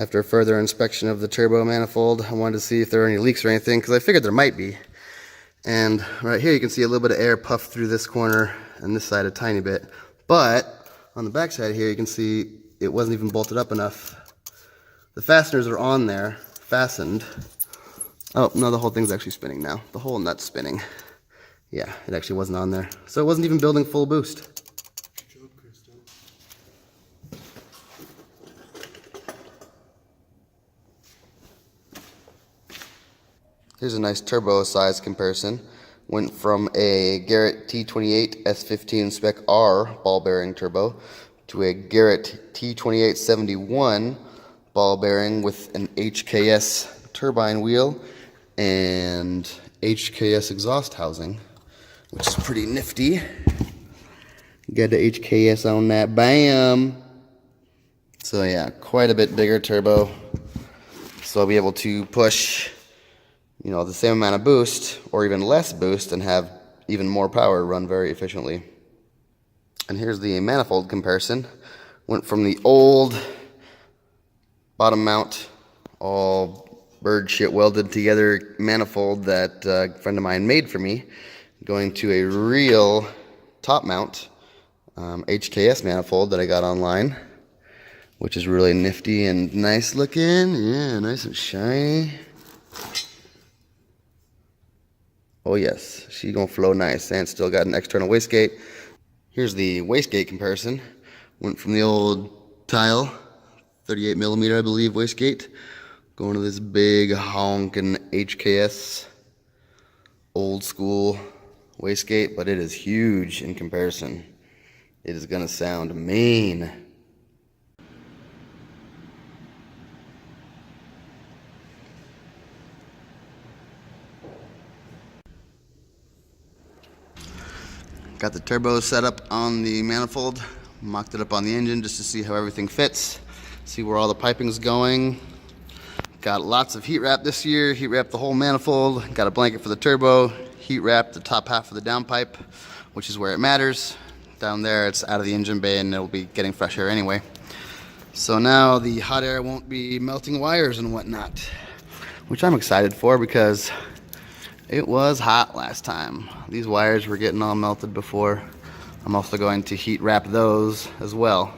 After further inspection of the turbo manifold, I wanted to see if there are any leaks or anything, because I figured there might be. And right here you can see a little bit of air puff through this corner and this side a tiny bit. But on the back side here you can see it wasn't even bolted up enough. The fasteners are on there, fastened. Oh, no, the whole thing's actually spinning now. The whole nut's spinning. Yeah, it actually wasn't on there. So it wasn't even building full boost. Here's a nice turbo size comparison. Went from a Garrett T28-71R Spec R ball bearing turbo to a Garrett T28-71 ball bearing with an HKS turbine wheel and HKS exhaust housing, which is pretty nifty. Got the HKS on that, bam! So yeah, quite a bit bigger turbo. So I'll be able to push, you know, the same amount of boost or even less boost and have even more power run very efficiently. And here's the manifold comparison. Went from the old bottom mount, all bird shit welded together manifold that a friend of mine made for me, going to a real top mount HKS manifold that I got online, which is really nifty and nice looking. Yeah, nice and shiny. Oh yes, she's gonna flow nice, and still got an external wastegate. Here's the wastegate comparison. Went from the old tile, 38mm I believe wastegate, going to this big honking HKS old school wastegate, but it is huge in comparison. It is gonna sound mean. Got the turbo set up on the manifold, mocked it up on the engine just to see how everything fits, see where all the piping's going. Got lots of heat wrap this year, heat wrapped the whole manifold, got a blanket for the turbo, heat wrapped the top half of the downpipe, which is where it matters. Down there it's out of the engine bay and it'll be getting fresh air anyway. So now the hot air won't be melting wires and whatnot, which I'm excited for because it was hot last time. These wires were getting all melted before. I'm also going to heat wrap those as well,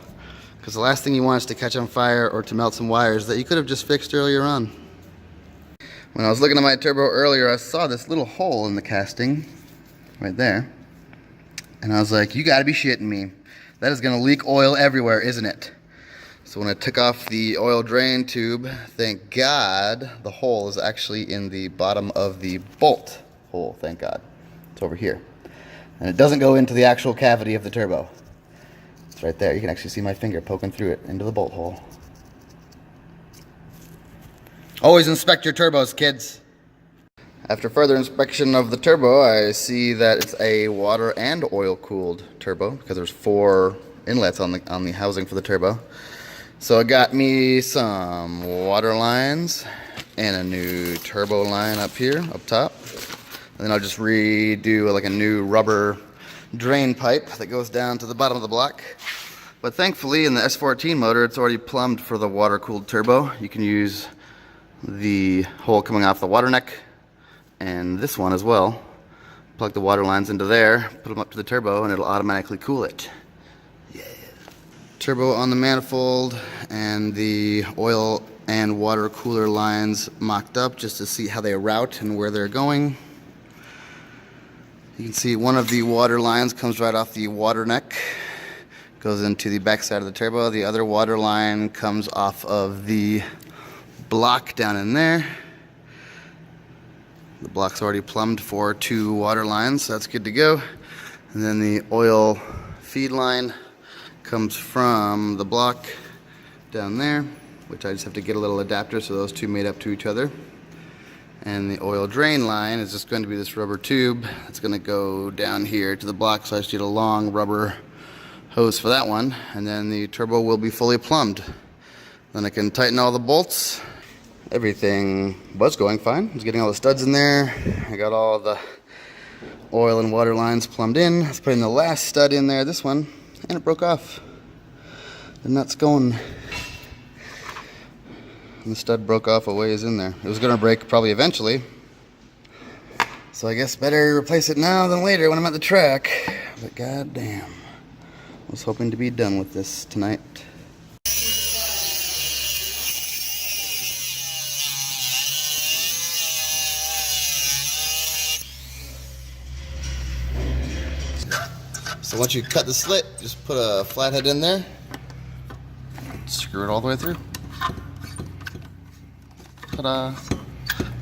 because the last thing you want is to catch on fire or to melt some wires that you could have just fixed earlier on. When I was looking at my turbo earlier, I saw this little hole in the casting right there. And I was like, you gotta be shitting me. That is gonna leak oil everywhere, isn't it? So when I took off the oil drain tube, thank God, the hole is actually in the bottom of the bolt hole, thank God. It's over here. And it doesn't go into the actual cavity of the turbo. It's right there. You can actually see my finger poking through it into the bolt hole. Always inspect your turbos, kids. After further inspection of the turbo, I see that it's a water and oil cooled turbo because there's 4 inlets on the housing for the turbo. So I got me some water lines and a new turbo line up here, up top. And then I'll just redo like a new rubber drain pipe that goes down to the bottom of the block. But thankfully in the S14 motor, it's already plumbed for the water-cooled turbo. You can use the hole coming off the water neck and this one as well. Plug the water lines into there, put them up to the turbo, and it'll automatically cool it. Turbo on the manifold and the oil and water cooler lines mocked up just to see how they route and where they're going. You can see one of the water lines comes right off the water neck, goes into the back side of the turbo. The other water line comes off of the block down in there. The block's already plumbed for 2 water lines, so that's good to go. And then the oil feed line comes from the block down there, which I just have to get a little adapter so those 2 made up to each other. And the oil drain line is just going to be this rubber tube. It's going to go down here to the block, so I just need a long rubber hose for that one. And then the turbo will be fully plumbed. Then I can tighten all the bolts. Everything was going fine. I was getting all the studs in there. I got all the oil and water lines plumbed in. I was putting the last stud in there, this one, and it broke off. The nut's going. and the stud broke off a ways in there. It was gonna break probably eventually, so I guess better replace it now than later when I'm at the track. But goddamn, I was hoping to be done with this tonight. So once you cut the slit, just put a flathead in there, screw it all the way through. Ta-da!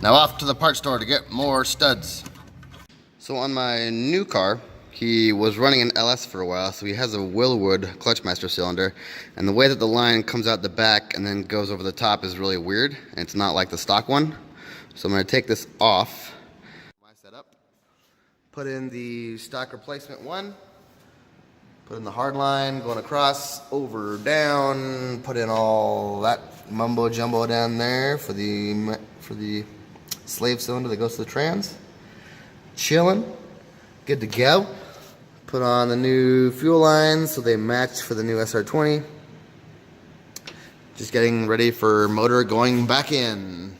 Now off to the parts store to get more studs. So on my new car, he was running an LS for a while, so he has a Willwood Clutchmaster cylinder, and the way that the line comes out the back and then goes over the top is really weird, and it's not like the stock one. So I'm going to take this off. My setup. Put in the stock replacement one. Put in the hard line, going across, over, down. Put in all that mumbo jumbo down there for the slave cylinder that goes to the trans. Chilling, good to go. Put on the new fuel lines so they match for the new SR20. Just getting ready for motor going back in.